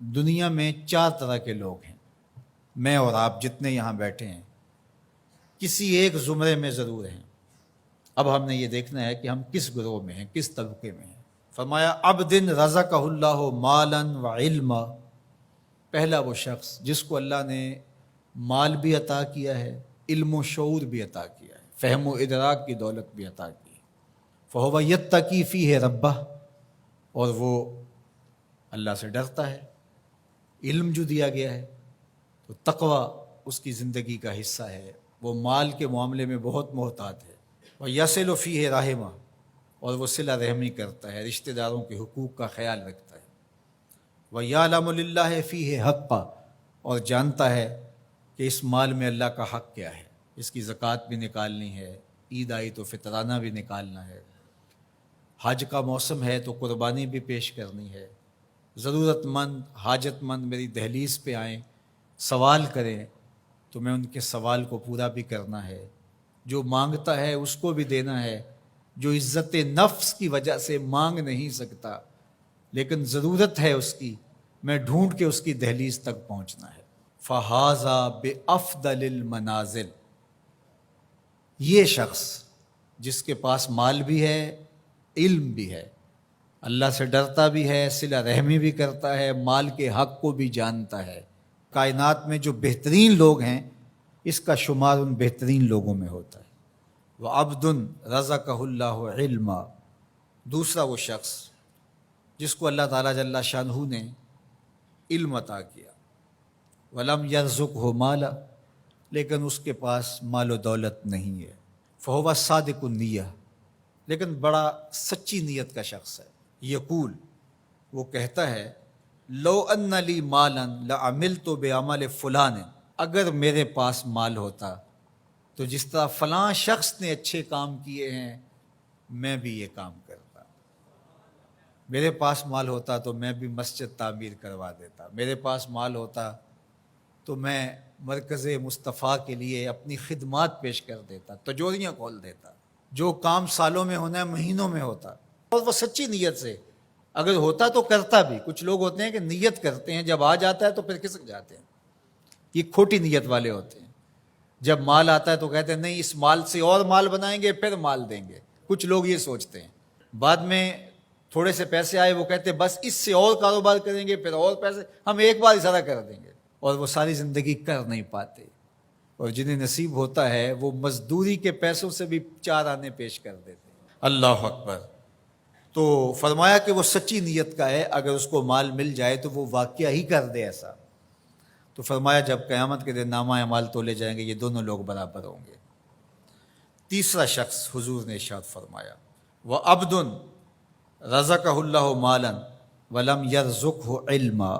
دنیا میں 4 طرح کے لوگ ہیں، میں اور آپ جتنے یہاں بیٹھے ہیں کسی ایک زمرے میں ضرور ہیں۔ اب ہم نے یہ دیکھنا ہے کہ ہم کس گروہ میں ہیں، کس طبقے میں ہیں۔ فرمایا عبد رزقہ اللہ مالا و علما، پہلا وہ شخص جس کو اللہ نے مال بھی عطا کیا ہے، علم و شعور بھی عطا کیا ہے، فہم و ادراک کی دولت بھی عطا کی ہے۔ فہو یتقی فیہ ربہ، اور وہ اللہ سے ڈرتا ہے۔ علم جو دیا گیا ہے تو تقوی اس کی زندگی کا حصہ ہے، وہ مال کے معاملے میں بہت محتاط ہے۔ وَيَصِلُ فِيهِ رَحِمَ، اور وہ صلہ رحمی کرتا ہے، رشتہ داروں کے حقوق کا خیال رکھتا ہے۔ وَيَعْلَمُ لِلَّهِ فِيهِ حَقًّا، اور جانتا ہے کہ اس مال میں اللہ کا حق کیا ہے، اس کی زکوٰۃ بھی نکالنی ہے، عید آئی تو فطرانہ بھی نکالنا ہے، حج کا موسم ہے تو قربانی بھی پیش کرنی ہے، ضرورت مند حاجت مند میری دہلیز پہ آئیں سوال کریں تو میں ان کے سوال کو پورا بھی کرنا ہے، جو مانگتا ہے اس کو بھی دینا ہے، جو عزت نفس کی وجہ سے مانگ نہیں سکتا لیکن ضرورت ہے اس کی، میں ڈھونڈ کے اس کی دہلیز تک پہنچنا ہے۔ فَهَذَا بِأَفْضَلِ الْمَنَازِلِ، یہ شخص جس کے پاس مال بھی ہے، علم بھی ہے، اللہ سے ڈرتا بھی ہے، صلہ رحمی بھی کرتا ہے، مال کے حق کو بھی جانتا ہے، کائنات میں جو بہترین لوگ ہیں اس کا شمار ان بہترین لوگوں میں ہوتا ہے۔ وَعَبْدٌ رَزَقَهُ اللَّهُ عِلْمًا، دوسرا وہ شخص جس کو اللہ تعالیٰ جل شانہ نے علم عطا کیا، وَلَمْ يَرْزُقْهُ مَالًا، لیکن اس کے پاس مال و دولت نہیں ہے، فَهُوَ صَادِقُ النِّیَّۃِ، لیکن بڑا سچی نیت کا شخص ہے۔ یقول، وہ کہتا ہے، لو ان لی مالا لعملت بعمل فلان، اگر میرے پاس مال ہوتا تو جس طرح فلاں شخص نے اچھے کام کیے ہیں میں بھی یہ کام کرتا، میرے پاس مال ہوتا تو میں بھی مسجد تعمیر کروا دیتا، میرے پاس مال ہوتا تو میں مرکز مصطفیٰ کے لیے اپنی خدمات پیش کر دیتا، تجوریاں کھول دیتا، جو کام سالوں میں ہونا ہے مہینوں میں ہوتا، اور وہ سچی نیت سے اگر ہوتا تو کرتا بھی۔ کچھ لوگ ہوتے ہیں کہ نیت کرتے ہیں، جب آ جاتا ہے تو پھر کھسک جاتے ہیں، یہ کھوٹی نیت والے ہوتے ہیں۔ جب مال آتا ہے تو کہتے ہیں نہیں اس مال سے اور مال بنائیں گے پھر مال دیں گے، کچھ لوگ یہ سوچتے ہیں۔ بعد میں تھوڑے سے پیسے آئے وہ کہتے ہیں بس اس سے اور کاروبار کریں گے، پھر اور پیسے ہم ایک بار اشارہ کر دیں گے، اور وہ ساری زندگی کر نہیں پاتے، اور جنہیں نصیب ہوتا ہے وہ مزدوری کے پیسوں سے بھی 4 آنے پیش کر دیتے ہیں۔ اللہ اکبر۔ تو فرمایا کہ وہ سچی نیت کا ہے، اگر اس کو مال مل جائے تو وہ واقعہ ہی کر دے ایسا، تو فرمایا جب قیامت کے دن نامہ اعمال تولے جائیں گے یہ دونوں لوگ برابر ہوں گے۔ تیسرا شخص حضور نے ارشاد فرمایا، وَعَبْدٌ رَزَقَهُ اللَّهُ مَالًا وَلَمْ يَرْزُقْهُ عِلْمًا،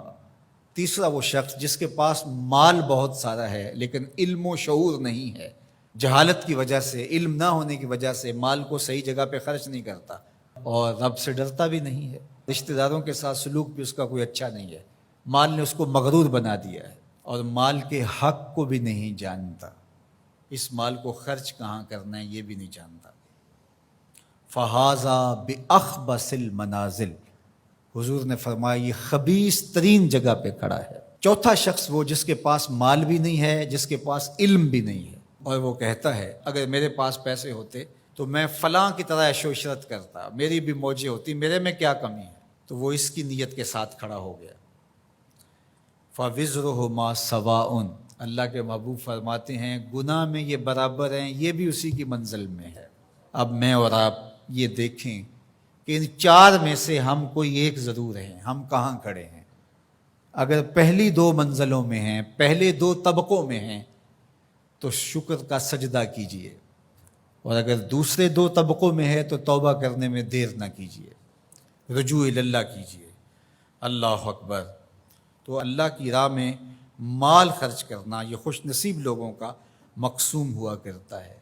تیسرا وہ شخص جس کے پاس مال بہت سارا ہے لیکن علم و شعور نہیں ہے، جہالت کی وجہ سے، علم نہ ہونے کی وجہ سے مال کو صحیح جگہ پہ خرچ نہیں کرتا، اور رب سے ڈرتا بھی نہیں ہے، رشتہ داروں کے ساتھ سلوک بھی اس کا کوئی اچھا نہیں ہے، مال نے اس کو مغرور بنا دیا ہے، اور مال کے حق کو بھی نہیں جانتا، اس مال کو خرچ کہاں کرنا ہے یہ بھی نہیں جانتا۔ فَهَذَا بِأَخْبَثِ الْمَنَازِلِ، حضور نے فرمایا یہ خبیث ترین جگہ پہ کھڑا ہے۔ چوتھا شخص وہ جس کے پاس مال بھی نہیں ہے، جس کے پاس علم بھی نہیں ہے، اور وہ کہتا ہے اگر میرے پاس پیسے ہوتے تو میں فلاں کی طرح عیش و عشرت کرتا، میری بھی موجیں ہوتی، میرے میں کیا کمی ہے، تو وہ اس کی نیت کے ساتھ کھڑا ہو گیا۔ فَوِزْرُهُمَا سَوَاءٌ، اللہ کے محبوب فرماتے ہیں گناہ میں یہ برابر ہیں، یہ بھی اسی کی منزل میں ہے۔ اب میں اور آپ یہ دیکھیں کہ ان 4 میں سے ہم کوئی ایک ضرور ہیں، ہم کہاں کھڑے ہیں۔ اگر پہلی 2 منزلوں میں ہیں، پہلے 2 طبقوں میں ہیں تو شکر کا سجدہ کیجئے، اور اگر دوسرے 2 طبقوں میں ہے تو توبہ کرنے میں دیر نہ کیجیے، رجوع اللہ کیجیے۔ اللہ اکبر۔ تو اللہ کی راہ میں مال خرچ کرنا یہ خوش نصیب لوگوں کا مقسوم ہوا کرتا ہے۔